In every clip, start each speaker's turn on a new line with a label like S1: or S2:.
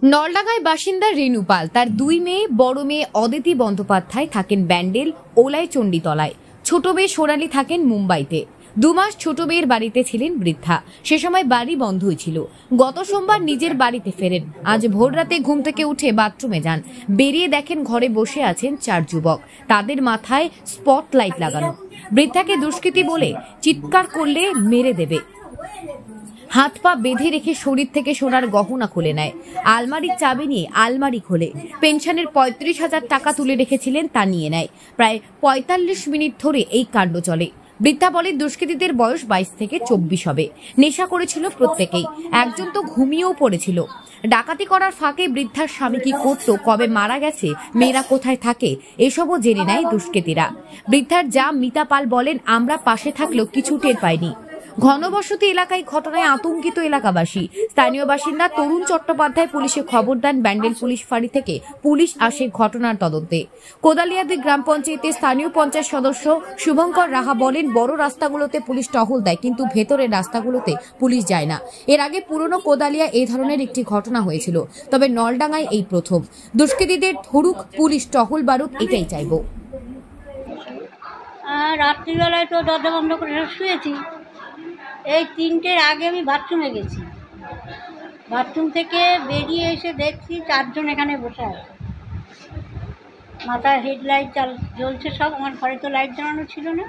S1: নলডাঙ্গায় বাসিন্দা রেণু পাল তার দুই মেয়ে বড় মেয়ে অদিতি বন্দ্যোপাধ্যায় থাকেন ব্যান্ডেল ওলাই চণ্ডীতলায়, ছোট মেয়ে সোনালী থাকেন মুম্বাইতে। 2 মাস ছোট মেয়ের বাড়িতে ছিলেন বৃদ্ধা, সে সময় বাড়ি বন্ধই ছিল। গত সোমবার নিজের বাড়িতে ফেরেন। আজ ভোররাতে ঘুম থেকে উঠে বাথরুমে যান, বেরিয়ে দেখেন ঘরে বসে আছেন 4 যুবক, তাদের মাথায় স্পটলাইট লাগানো। বৃদ্ধাকে দুষ্কৃতী বলে চিৎকার করলে মেরে দেবে। হাত পা বেঁধে রেখে শরীর থেকে সোনার গহনা খুলে নেয়, আলমারির চাবি নিয়ে আলমারি খোলে, পেনশনের 35,000 টাকা তুলে রেখেছিলেন তা নিয়ে নেয়। প্রায় 45 মিনিট ধরে এই কাণ্ড চলে। বৃদ্ধা বলে দুষ্কৃতীদের বয়স 22 থেকে 24 হবে। নেশা করেছিল প্রত্যেকেই, একজন তো ঘুমিয়েও পড়েছিল। ডাকাতি করার ফাঁকে বৃদ্ধার স্বামী কি করতো, কবে মারা গেছে, মেয়েরা কোথায় থাকে, এসবও জেনে নেয় দুষ্কৃতীরা। বৃদ্ধার যা মিতা পাল বলেন, আমরা পাশে থাকলেও কিছু টের পাইনি। ঘনবসতি এলাকায় ঘটনায় আতঙ্কিত এলাকাবাসী। স্থানীয় বাসিন্দা তরুণ চট্টোপাধ্যায় পুলিশে খবর দেন। ব্যান্ডেল পুলিশ ফাঁড়ি থেকে পুলিশ আসে ঘটনার তদন্তে। কোদালিয়াদি গ্রাম পঞ্চায়েতের স্থানীয় পঞ্চায়েত সদস্য শুভঙ্কর রাহা বলেন, বড় রাস্তাগুলোতে পুলিশ টহল দেয়, কিন্তু ভেতরের রাস্তাগুলোতে পুলিশ যায় না। এর আগে পুরনো কোদালিয়া এই ধরনের একটি ঘটনা হয়েছিল, তবে নলডাঙ্গায় এই প্রথম। দুষ্কৃতীদের ধরুক, পুলিশ টহল বাড়ুক, এটাই চাইব।
S2: রাত্রিবেলায় তো দরজা বন্ধ করে শুয়েছি। এই 3টের আগে আমি বাথরুমে গেছি, বাথরুম থেকে বেরিয়ে এসে দেখছি 4 জন এখানে বসে আছে, মাথায় হেডলাইট জ্বলছে সব। আমার ঘরে তো লাইট জ্বালানো ছিল না।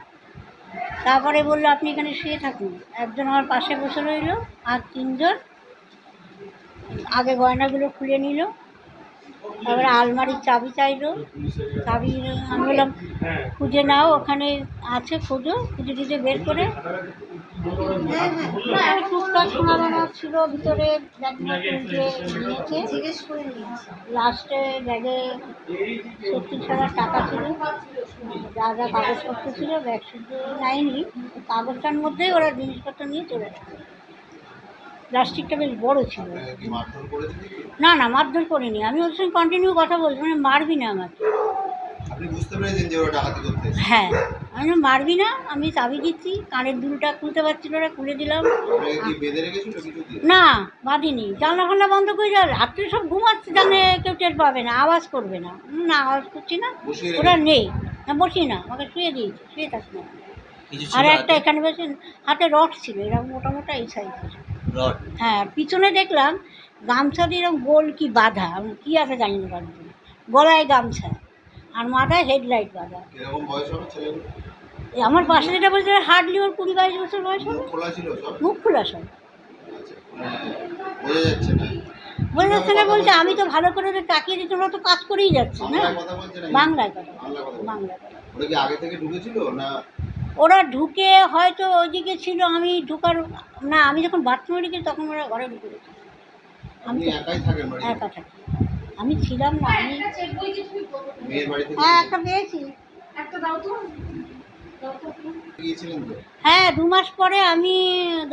S2: তারপরে বললো আপনি এখানে শুয়ে থাকুন। একজন আমার পাশে বসে রইল, আর 3 জন আগে গয়নাগুলো খুলে নিল। তারপরে আলমারির চাবি চাইলো, চাবি আমি বললাম খুঁজে নাও, ওখানে আছে, খোঁজো। খুঁজে বের করে টুকটাক সোনাদানা ছিল ভিতরে, লাস্টে ব্যাগে 70,000 টাকা ছিল, যা যা কাগজপত্র ছিল ব্যাগ শুধু নেয়নি, কাগজটার মধ্যেই ওরা জিনিসপত্র নিয়ে চলে গেছে। প্লাস্টিকটা বেশ বড় ছিল। না না, মারধর করিনি, আমি ওর সঙ্গে কন্টিনিউ কথা বলছি, মানে মারবি না আমাকে। হ্যাঁ, আমি মারবি না, আমি চাবি দিচ্ছি, কানের দুলটা খুলতে পারছিল না, খুলে দিলাম। না বাঁধিনি, জানলা ফান্না বন্ধ করে যাবে, রাত্রে সব ঘুমাচ্ছে, জানে কেউ টের পাবে না, আওয়াজ করবে না। না আওয়াজ করছি না, ওরা নেই। না বসি না, আমাকে শুয়ে দিয়েছি, শুয়ে থাকি না। আর একটা এখানে বসে হাতে রড ছিল, এরকম মোটা মোটা এই সাইজের। হ্যাঁ, পিছনে দেখলাম গামছা দিয়ে এরকম গোল কি বাঁধা, কি আছে জানি না, গলায় গামছা আর মাথায় হেডলাইট বাঁধা। আমার পাশে যেটা বলছে হার্ডলি ওর 20-22 বছর বয়স হবে। মুখ খোলা সব, বোঝা যাচ্ছে না। বলছে আমি তো ভালো করে ওদের তাকিয়ে দিচ্ছি, ওরা তো কাজ করেই যাচ্ছে না। বাংলায় কথা, বাংলায় কথা। ওরা ঢুকে হয়তো ওইদিকে ছিল, আমি ঢুকার না, আমি যখন বাথরুমে ঢুকি তখন ওরা ঘরে ঢুকে গেছে। আমি একা থাকি, আমি ছিলাম না। আমি হ্যাঁ একটা পেয়েছি, হ্যাঁ 2 মাস পরে। আমি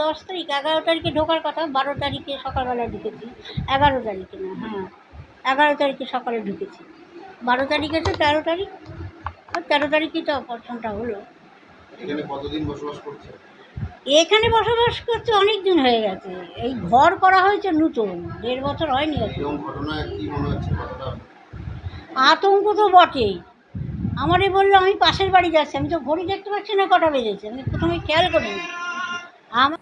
S2: 10 তারিখ, 11 তারিখে ঢোকার কথা, 12 তারিখে সকালবেলা ঢুকেছি। 11 তারিখে না, হ্যাঁ 11 তারিখে সকালে ঢুকেছি। 12 তারিখ আছে, 13 তারিখ, 13 তারিখই তো অপারেশনটা হলো। এখানে বসবাস করতে অনেক দিন হয়ে গেছে, এই ঘর করা হয়েছে নতুন, 1.5 বছর হয়নি। আতঙ্ক তো বটেই। আমারই বললো আমি পাশের বাড়ি যাচ্ছি, আমি তো ঘড়ি দেখতে পাচ্ছি না কটা বেজেছে, আমি প্রথমে খেয়াল করিনি। আমার